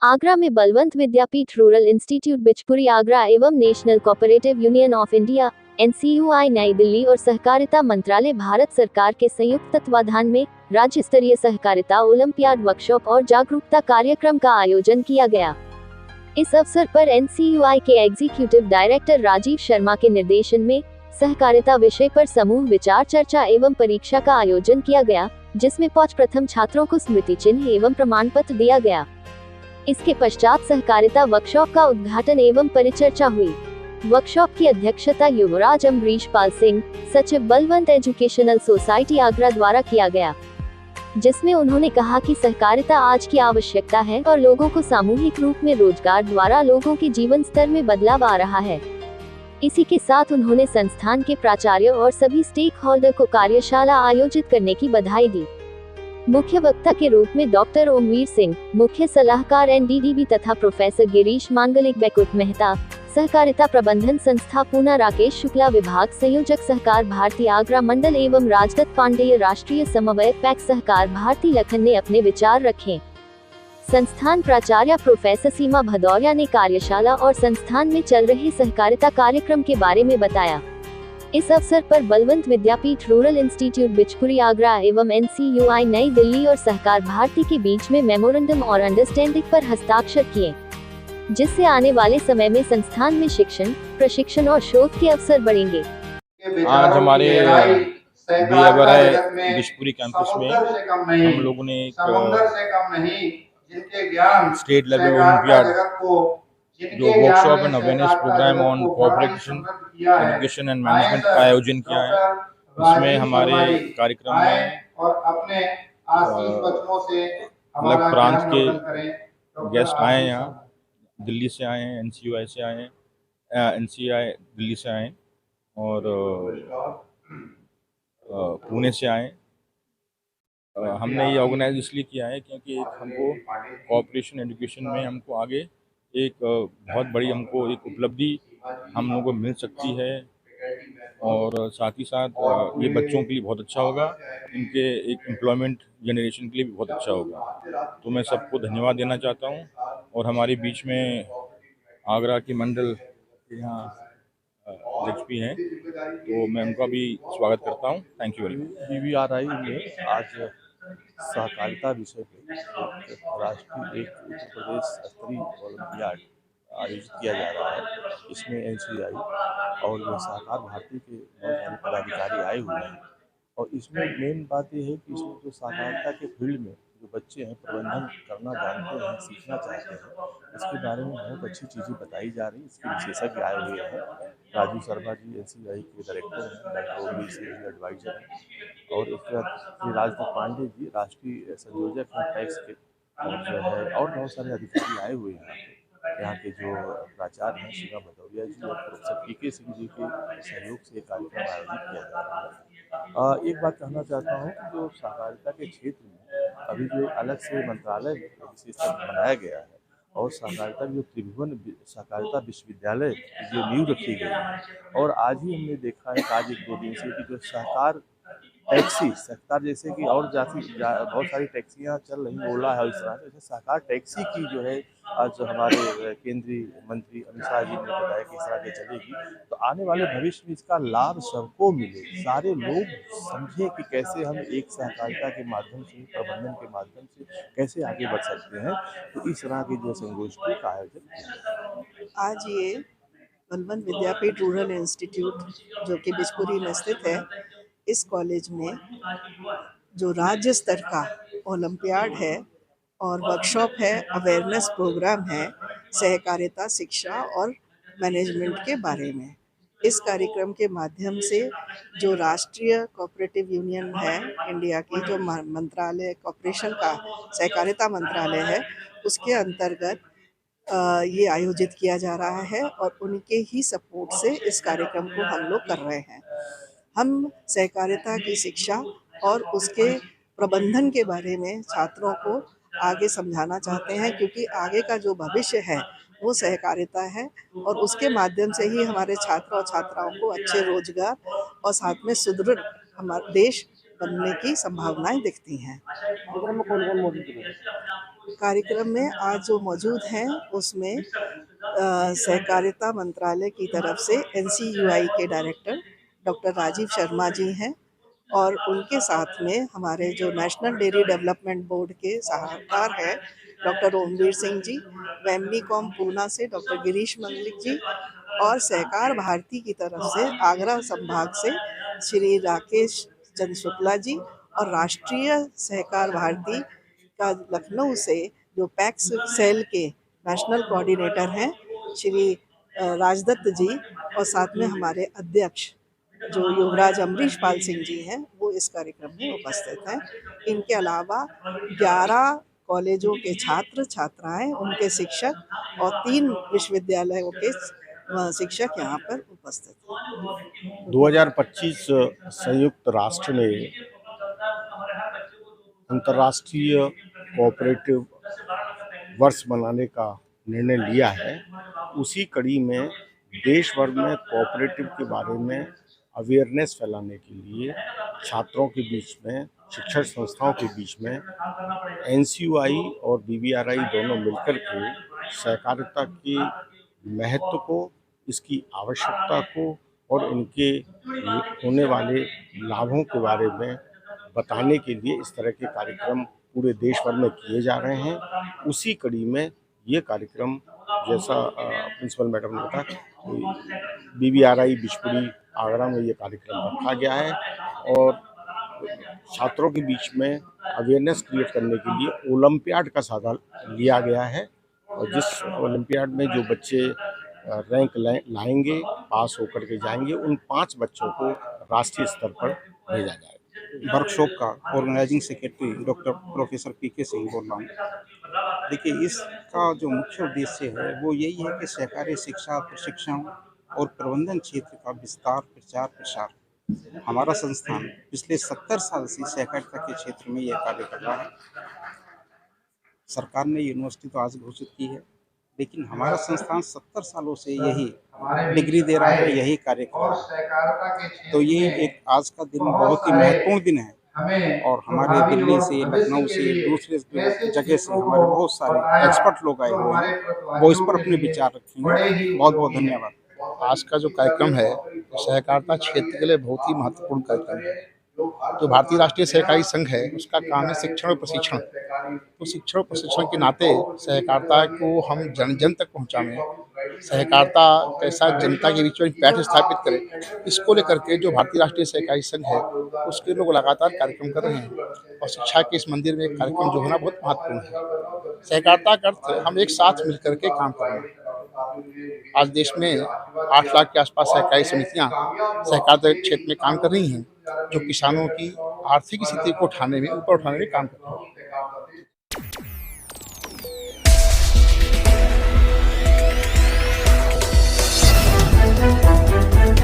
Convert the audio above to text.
आगरा में बलवंत विद्यापीठ rural institute Bichpuri Agra एवं national cooperative union of India NCUI नई दिल्ली और सहकारिता मंत्रालय भारत सरकार के संयुक्त तत्वाधान में राज्य स्तरीय सहकारिता ओलंपियाड वर्कशॉप और जागरूकता कार्यक्रम का आयोजन किया गया। इस अवसर पर NCUI के एग्जीक्यूटिव डायरेक्टर राजीव शर्मा के निर्देशन में सहकारिता विषय पर समूह विचार चर्चा एवं परीक्षा का आयोजन किया गया, जिसमें 5 प्रथम छात्रों को स्मृति चिन्ह एवं प्रमाण पत्र दिया गया। इसके पश्चात सहकारिता वर्कशॉप का उद्घाटन एवं परिचर्चा हुई। वर्कशॉप की अध्यक्षता युवराज अम्बरीश पाल सिंह, सचिव बलवंत एजुकेशनल सोसाइटी आगरा द्वारा किया गया, जिसमें उन्होंने कहा कि सहकारिता आज की आवश्यकता है और लोगों को सामूहिक रूप में रोजगार द्वारा लोगों के जीवन स्तर में बदलाव आ रहा है। इसी के साथ उन्होंने संस्थान के प्राचार्य और सभी स्टेक होल्डर को कार्यशाला आयोजित करने की बधाई दी। मुख्य वक्ता के रूप में डॉक्टर ओमवीर सिंह, मुख्य सलाहकार NDDB तथा प्रोफेसर गिरीश मांगलिक बैकुट मेहता, सहकारिता प्रबंधन संस्था पूना राकेश शुक्ला, विभाग संयोजक सहकार भारती आगरा मंडल एवं राजदत्त पांडेय, राष्ट्रीय समन्वयक पैक सहकार भारती लखन ने अपने विचार रखे। संस्थान प्राचार्य प्रोफेसर सीमा भदौरिया ने कार्यशाला और संस्थान में चल रहे सहकारिता कार्यक्रम के बारे में बताया। इस अवसर पर बलवंत विद्यापीठ रूरल इंस्टीट्यूट बिचपुरी आगरा एवं NCUI नई दिल्ली और सहकार भारती के बीच में मेमोरेंडम और अंडरस्टैंडिंग पर हस्ताक्षर किए, जिससे आने वाले समय में संस्थान में शिक्षण, प्रशिक्षण और शोध के अवसर बढ़ेंगे। आज हमारे बिचपुरी कैंपस में हम लोगों ने एक स्टेट लेवल ओलंपियाड जो workshop and awareness program on cooperation education and management का आयोजन किया है। इसमें हमारे कार्यक्रम में अलग प्रांत के गेस्ट आए हैं। यहाँ दिल्ली से आए हैं, NCUI से आए हैं, NCUI दिल्ली से आए और पुणे से आए। हमने ये ऑर्गेनाइज इसलिए किया है क्योंकि एक हमको कोऑपरेशन एजुकेशन में हमको आगे एक बहुत बड़ी हमको एक उपलब्धि हम लोगों को मिल सकती है और साथ ही साथ ये बच्चों के लिए बहुत अच्छा होगा, इनके एक एम्प्लॉयमेंट जनरेशन के लिए भी बहुत अच्छा होगा। तो मैं सबको धन्यवाद देना चाहता हूँ और हमारे बीच में आगरा के मंडल के यहाँ DSP हैं, तो मैं उनका भी स्वागत करता हूँ। Thank you very much. BVRI में आज सहकारिता विषय पे राष्ट्रीय एक उत्तर प्रदेश स्तरीय ओलंपियाड आयोजित किया जा रहा है। इसमें NCUI और जो सहकार भारती के बहुत सारे पदाधिकारी आए हुए हैं और इसमें मेन बात यह है कि इसमें जो सहकारिता के फील्ड में जो बच्चे हैं प्रबंधन करना जानते हैं, सीखना चाहते हैं, इसके बारे में बहुत अच्छी चीज़ें बताई जा रही हैं। इसके विशेषज्ञ आए हुए हैं। राजीव शर्मा जी NCUI के डायरेक्टर हैं, डॉक्टर ओमवीर सिंह एडवाइजर हैं और उसके बाद श्री राजदत्त पांडे जी राष्ट्रीय संयोजक हैं टैक्स के जो है, और बहुत सारे अधिकारी आए हुए हैं। यहाँ के जो प्राचार्य हैं सीमा भदौरिया जी और प्रोफेसर PK सिंह जी के सहयोग से कार्यक्रम आयोजित किया जा रहा है। एक बात कहना चाहता हूँ कि जो सहकारिता के क्षेत्र में अभी जो अलग से मंत्रालय विशेष बनाया गया है और सहकारिता जो त्रिभुवन सहकारिता विश्वविद्यालय की जो नींव रखी गई है और आज ही हमने देखा है कि आज 1-2 दिन से कि जो सहकार टैक्सी सहकार जैसे कि और बहुत सारी टैक्सियाँ चल रही, ओला है, इस तरह से सहकार टैक्सी की जो है आज हमारे केंद्रीय मंत्री अमित शाह जी ने बताया कि इस तरह से चलेगी। तो आने वाले भविष्य में इसका लाभ सबको मिले, सारे लोग समझे कि कैसे हम एक सहकारिता के माध्यम से, प्रबंधन के माध्यम से कैसे आगे बढ़ सकते हैं। तो इस तरह की जो संगोष्ठी का आयोजन किया। आज ये बलवंत विद्यापीठ रूरल इंस्टीट्यूट जो कि बिचपुरी में स्थित है, इस कॉलेज में जो राज्य स्तर का ओलंपियाड है और वर्कशॉप है, अवेयरनेस प्रोग्राम है सहकारिता शिक्षा और मैनेजमेंट के बारे में। इस कार्यक्रम के माध्यम से जो राष्ट्रीय कोऑपरेटिव यूनियन है इंडिया की, जो मंत्रालय कॉपरेशन का सहकारिता मंत्रालय है, उसके अंतर्गत ये आयोजित किया जा रहा है और उनके ही सपोर्ट से इस कार्यक्रम को हम लोग कर रहे हैं। हम सहकारिता की शिक्षा और उसके प्रबंधन के बारे में छात्रों को आगे समझाना चाहते हैं, क्योंकि आगे का जो भविष्य है वो सहकारिता है और उसके माध्यम से ही हमारे छात्र और छात्राओं को अच्छे रोजगार और साथ में सुदृढ़ हमारा देश बनने की संभावनाएं दिखती हैं। कार्यक्रम में आज जो मौजूद हैं उसमें सहकारिता मंत्रालय की तरफ से NCUI के डायरेक्टर डॉक्टर राजीव शर्मा जी हैं और उनके साथ में हमारे जो नेशनल डेयरी डेवलपमेंट बोर्ड के सलाहकार हैं डॉक्टर ओमवीर सिंह जी, वेमनीकॉम पूना से डॉक्टर गिरीश मलिक जी और सहकार भारती की तरफ से आगरा संभाग से श्री राकेश चंद्र शुक्ला जी और राष्ट्रीय सहकार भारती का लखनऊ से जो पैक्स सेल के नेशनल कोऑर्डिनेटर हैं श्री राजदत्त जी और साथ में हमारे अध्यक्ष जो युवराज अमरीश पाल सिंह जी हैं वो इस कार्यक्रम में उपस्थित हैं। इनके अलावा 11 कॉलेजों के छात्र छात्राएं, उनके शिक्षक और 3 विश्वविद्यालयों के शिक्षक यहाँ पर उपस्थित हैं। 2025 संयुक्त राष्ट्र ने अंतर्राष्ट्रीय कोऑपरेटिव वर्ष मनाने का निर्णय लिया है। उसी कड़ी में देश भर में कोऑपरेटिव के बारे में अवेयरनेस फैलाने के लिए छात्रों के बीच में, शिक्षण संस्थाओं के बीच में NCUI और BBRI दोनों मिलकर के सहकारिता के महत्व को, इसकी आवश्यकता को और इनके होने वाले लाभों के बारे में बताने के लिए इस तरह के कार्यक्रम पूरे देश भर में किए जा रहे हैं। उसी कड़ी में ये कार्यक्रम, जैसा प्रिंसिपल मैडम ने बताया, BBRI बिचपुरी आगरा में ये कार्यक्रम रखा गया है और छात्रों के बीच में अवेयरनेस क्रिएट करने के लिए ओलंपियाड का साझा लिया गया है और जिस ओलंपियाड में जो बच्चे रैंक लाएंगे, पास होकर के जाएंगे, उन 5 बच्चों को राष्ट्रीय स्तर पर भेजा जाएगा। वर्कशॉप का organising secretary doctor professor PK Singh बोल रहा हूँ। देखिए, इसका जो मुख्य उद्देश्य है वो यही है कि सहकारी शिक्षा, प्रशिक्षण और प्रबंधन क्षेत्र का विस्तार, प्रचार प्रसार। हमारा संस्थान पिछले 70 साल से सहकारिता के क्षेत्र में यह कार्य कर रहा है। सरकार ने यूनिवर्सिटी तो आज घोषित की है, लेकिन हमारा संस्थान 70 सालों से यही डिग्री दे रहा है, यही कार्य कर रहा है। तो ये एक आज का दिन बहुत ही महत्वपूर्ण दिन है और हमारे दिल्ली से, लखनऊ से, दूसरे जगह से हमारे बहुत सारे एक्सपर्ट लोग आए हुए हैं, वो इस पर अपने विचार रखेंगे। बहुत बहुत धन्यवाद। आज का जो कार्यक्रम है सहकारिता क्षेत्र के लिए बहुत ही महत्वपूर्ण कार्यक्रम है। जो भारतीय राष्ट्रीय सहकारी संघ है उसका काम है शिक्षण और प्रशिक्षण। तो शिक्षण और प्रशिक्षण के नाते सहकारिता को हम जन जन तक पहुँचाएं, सहकारिता कैसा जनता के बीच में पैठ स्थापित करें, इसको लेकर के जो भारतीय राष्ट्रीय सहकारी संघ है उसके लोग लगातार कार्यक्रम कर रहे हैं और शिक्षा के इस मंदिर में कार्यक्रम जो होना बहुत महत्वपूर्ण है। सहकारिता का अर्थ हम एक साथ मिलकर के काम कर रहे हैं। आज देश में 8 लाख के आसपास सहकारी समितियां सहकारिता क्षेत्र में काम कर रही हैं, जो किसानों की आर्थिक स्थिति को ऊपर उठाने में काम कर रही हैं।